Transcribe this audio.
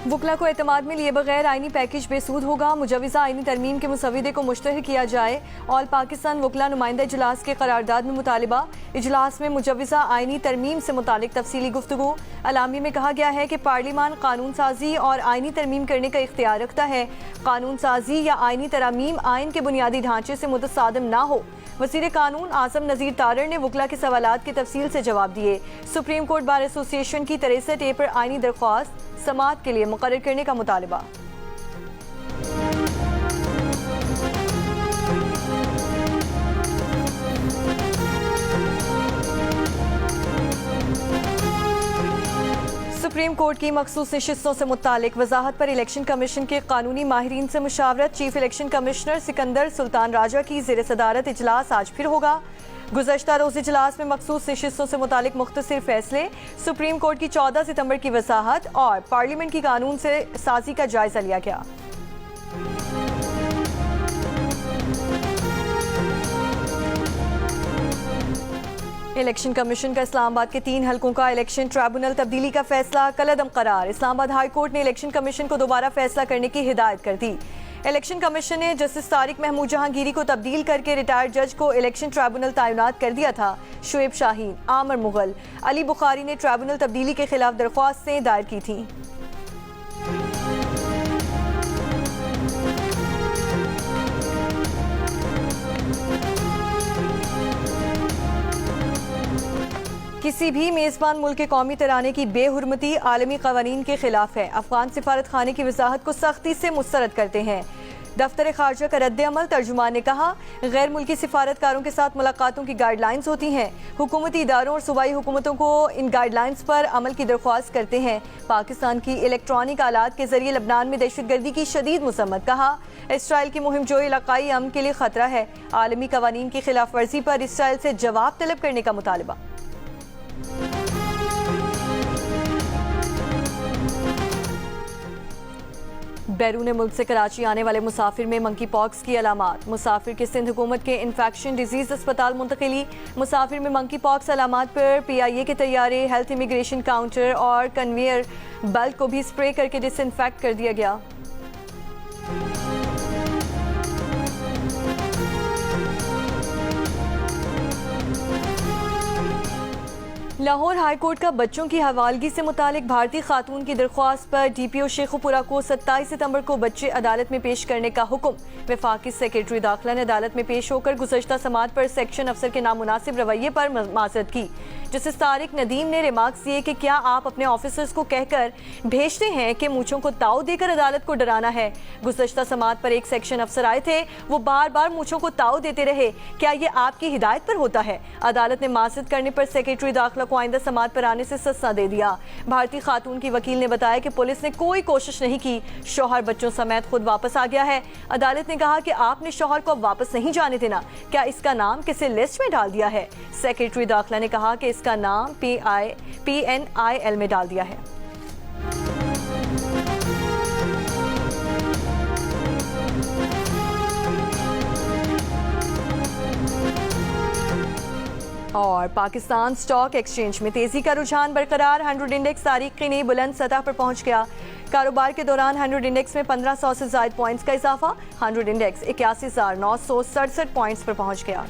वकला को एतमाद में लिए बगैर आईनी पैकेज बेसूद होगा। मुजविज़ा आईनी तरमीम के मुसविदे को मुश्तहर किया जाए। ऑल पाकिस्तान वकला नुमाइंदा इजलास के करारदाद में मुतालिबा। इजलास में मुजविज़ा आईनी तरमीम से मुतालिक तफसीली गुफ्तगू। अलामी में कहा गया है कि पार्लिमान कानून साजी और आईनी तरमीम करने का इख्तियार रखता है। कानून साजी या आईनी तरमीम आइन के बुनियादी ढांचे से मुतसादम ना हो। वज़ीर कानून आज़म नज़ीर तारड़ ने वकला के सवालात के तफसील से जवाब दिए। सुप्रीम कोर्ट बार एसोसिएशन की 63A पर आईनी दरख्वास्त समाअत के लिए मुकर्रर करने का मुतालिबा। सुप्रीम कोर्ट की मखसूस नशिस्तों से मुतालिक वजाहत पर इलेक्शन कमीशन के कानूनी माहिरीन से मुशावरत। Chief election commissioner Sikandar Sultan Raja की ज़ेर सदारत इजलास आज फिर होगा। गुज़श्ता रोज़ इजलास में मखसूस नशिस्तों से मुतालिक मुख्तसर फैसले, सुप्रीम कोर्ट की 14 सितंबर की वजाहत और पार्लियामेंट की कानून से साजी का जायजा लिया गया। इलेक्शन कमीशन का इस्लामाबाद के 3 हलकों का इलेक्शन ट्रिब्यूनल तब्दीली का फैसला कलअदम करार। इस्लामाबाद हाई कोर्ट ने इलेक्शन कमीशन को दोबारा फैसला करने की हिदायत कर दी। इलेक्शन कमीशन ने जस्टिस तारिक महमूद जहांगीरी को तब्दील करके रिटायर्ड जज को इलेक्शन ट्रिब्यूनल तैनात कर दिया था। शुएब शाहीन, आमर मुगल, अली बुखारी ने ट्रिब्यूनल तब्दीली के खिलाफ दरख्वास्तें दायर की थी। किसी भी मेज़बान मुल्क के कौमी तराने की बेहुरमती आलमी कवानीन के खिलाफ है। अफगान सिफारत खाने की वजाहत को सख्ती से मुस्तरद करते हैं। दफ्तर खारजा का रद्द अमल, तर्जुमान ने कहा गैर मुल्की सिफारतकारों के साथ मुलाकातों की गाइडलाइंस होती हैं। हुकूमती इदारों और सूबाई हुकूमतों को इन गाइडलाइंस पर अमल की दरख्वास्त करते हैं। पाकिस्तान की इलेक्ट्रॉनिक आलात के जरिए लबनान में दहशतगर्दी की शदीद मसम्मत। कहा इसराइल की मुहिम जो इलाकाई अमन के लिए खतरा है। आलमी कवानीन की खिलाफ वर्जी पर इसराइल से जवाब तलब करने का मुतालबा। बैरून मुल्क से कराची आने वाले मुसाफिर में मंकी पॉक्स की अलामात। मुसाफिर की सिंध हुकूमत के इन्फेक्शन डिजीज अस्पताल मुंतकिली। मुसाफिर में मंकी पॉक्स अलामात पर PIA के तैयारे, हेल्थ इमिग्रेशन काउंटर और कन्वेयर बेल्ट को भी स्प्रे करके डिसइंफेक्ट कर दिया गया। लाहौर हाई कोर्ट का बच्चों की हवालगी से मुतालिक भारतीय खातून की दरख्वास्त पर DPO शेखुपुरा को 27 सितंबर को बच्चे अदालत में पेश करने का हुक्म। वफाकी सेक्रेटरी दाखिला ने अदालत में पेश होकर गुज़श्ता समाअत पर सेक्शन अफसर के नामुनासिब रवैये पर माजरत की। जस्टिस तारिक नदीम ने रिमार्क्स दिए कि क्या आप अपने ऑफिसर्स को कहकर भेजते हैं कि मूंछों को ताव देकर अदालत को डराना है। गुज़श्ता समाअत पर एक सेक्शन अफसर आए थे, वो बार बार मूंछों को ताव देते रहे। क्या ये आपकी हिदायत पर होता है? अदालत ने माजरत करने पर सेक्रेटरी दाखिला को आइंदा समाअत पर आने से सस्ता दे दिया। भारतीय खातून की वकील ने बताया कि पुलिस ने कोई कोशिश नहीं की, शौहर बच्चों समेत खुद वापस आ गया है। अदालत ने कहा कि आपने शौहर को अब वापस नहीं जाने देना। क्या इसका नाम किसी लिस्ट में डाल दिया है? सेक्रेटरी दाखिला ने कहा कि इसका नाम PNIL में डाल दिया है। और पाकिस्तान स्टॉक एक्सचेंज में तेजी का रुझान बरकरार। 100 इंडेक्स तारीख की नई बुलंद सतह पर पहुंच गया। कारोबार के दौरान 100 इंडेक्स में 1500 से ज्यादा पॉइंट्स का इजाफा। 100 इंडेक्स 81,967 पॉइंट्स पर पहुंच गया।